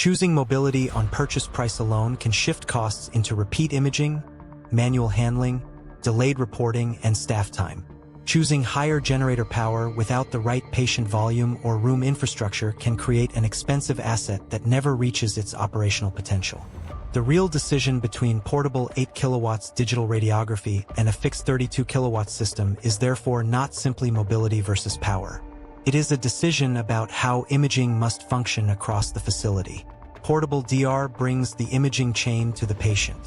Choosing mobility on purchase price alone can shift costs into repeat imaging, manual handling, delayed reporting, and staff time. Choosing higher generator power without the right patient volume or room infrastructure can create an expensive asset that never reaches its operational potential. The real decision between portable 8 kilowatts digital radiography and a fixed 32 kilowatt system is therefore not simply mobility versus power. It is a decision about how imaging must function across the facility. Portable DR brings the imaging chain to the patient.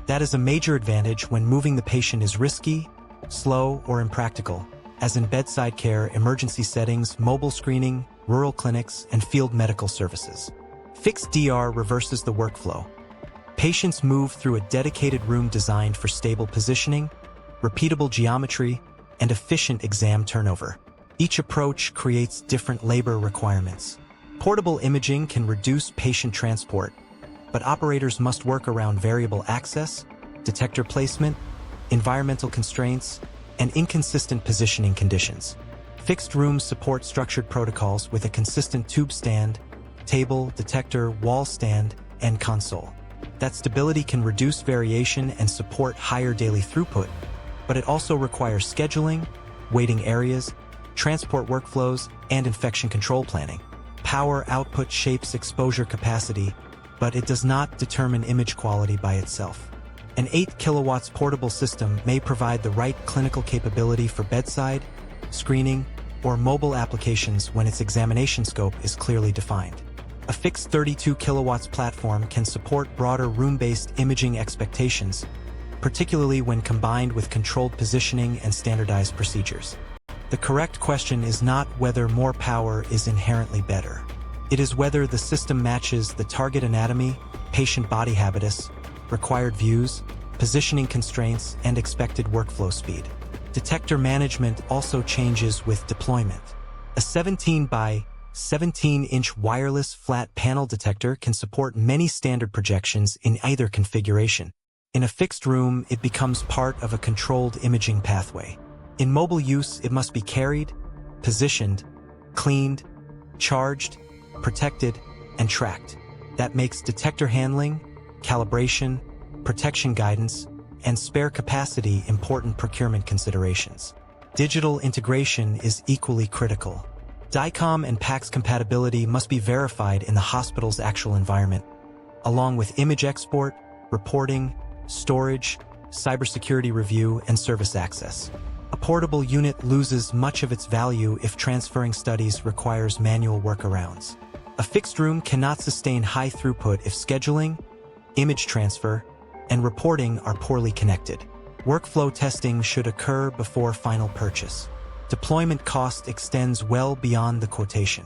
That is a major advantage when moving the patient is risky, slow, or impractical, as in bedside care, emergency settings, mobile screening, rural clinics, and field medical services. Fixed DR reverses the workflow. Patients move through a dedicated room designed for stable positioning, repeatable geometry, and efficient exam turnover. Each approach creates different labor requirements. Portable imaging can reduce patient transport, but operators must work around variable access, detector placement, environmental constraints, and inconsistent positioning conditions. Fixed rooms support structured protocols with a consistent tube stand, table, detector, wall stand, and console. That stability can reduce variation and support higher daily throughput, but it also requires scheduling, waiting areas, transport workflows, and infection control planning. Power output shapes exposure capacity, but it does not determine image quality by itself. An 8 kilowatts portable system may provide the right clinical capability for bedside, screening, or mobile applications when its examination scope is clearly defined. A fixed 32 kilowatts platform can support broader room-based imaging expectations, particularly when combined with controlled positioning and standardized procedures. The correct question is not whether more power is inherently better. It is whether the system matches the target anatomy, patient body habitus, required views, positioning constraints, and expected workflow speed. Detector management also changes with deployment. A 17 by 17-inch wireless flat panel detector can support many standard projections in either configuration. In a fixed room, it becomes part of a controlled imaging pathway. In mobile use, it must be carried, positioned, cleaned, charged, protected, and tracked. That makes detector handling, calibration, protection guidance, and spare capacity important procurement considerations. Digital integration is equally critical. DICOM and PACS compatibility must be verified in the hospital's actual environment, along with image export, reporting, storage, cybersecurity review, and service access. A portable unit loses much of its value if transferring studies requires manual workarounds. A fixed room cannot sustain high throughput if scheduling, image transfer, and reporting are poorly connected. Workflow testing should occur before final purchase. Deployment cost extends well beyond the quotation.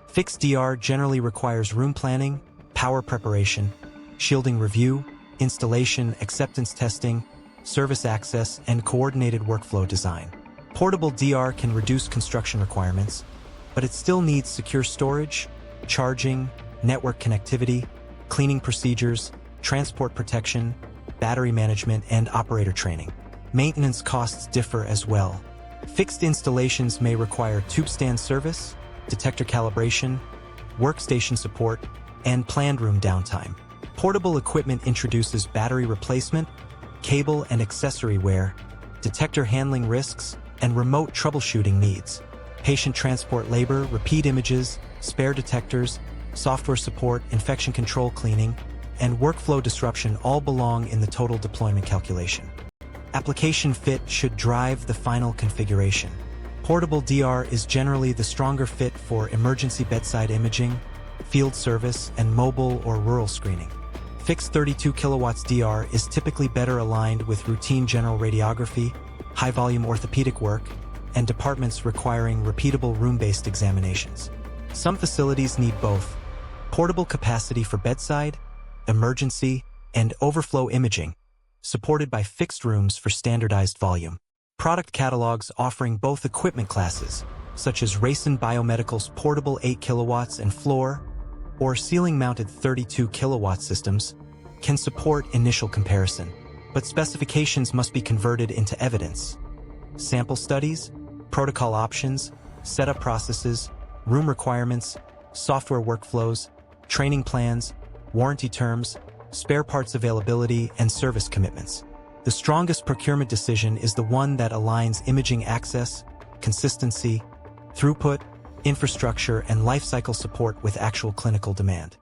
Fixed DR generally requires room planning, power preparation, shielding review, installation, acceptance testing, service access, and coordinated workflow design. Portable DR can reduce construction requirements, but it still needs secure storage, charging, network connectivity, cleaning procedures, transport protection, battery management, and operator training. Maintenance costs differ as well. Fixed installations may require tube stand service, detector calibration, workstation support, and planned room downtime. Portable equipment introduces battery replacement, cable and accessory wear, detector handling risks, and remote troubleshooting needs. Patient transport labor, repeat images, spare detectors, software support, infection control cleaning, and workflow disruption all belong in the total deployment calculation. Application fit should drive the final configuration. Portable DR is generally the stronger fit for emergency bedside imaging, field service, and mobile or rural screening. Fixed 32 kilowatts DR is typically better aligned with routine general radiography, high-volume orthopedic work, and departments requiring repeatable room-based examinations. Some facilities need both: portable capacity for bedside, emergency, and overflow imaging, supported by fixed rooms for standardized volume. Product catalogs offering both equipment classes, such as Rayson Biomedical's portable 8 kilowatts and floor, or ceiling-mounted 32 kilowatt systems, can support initial comparison, but specifications must be converted into evidence. Sample studies, protocol options, setup processes, room requirements, software workflows, training plans, warranty terms, spare parts availability, and service commitments. The strongest procurement decision is the one that aligns imaging access, consistency, throughput, infrastructure, and lifecycle support with actual clinical demand.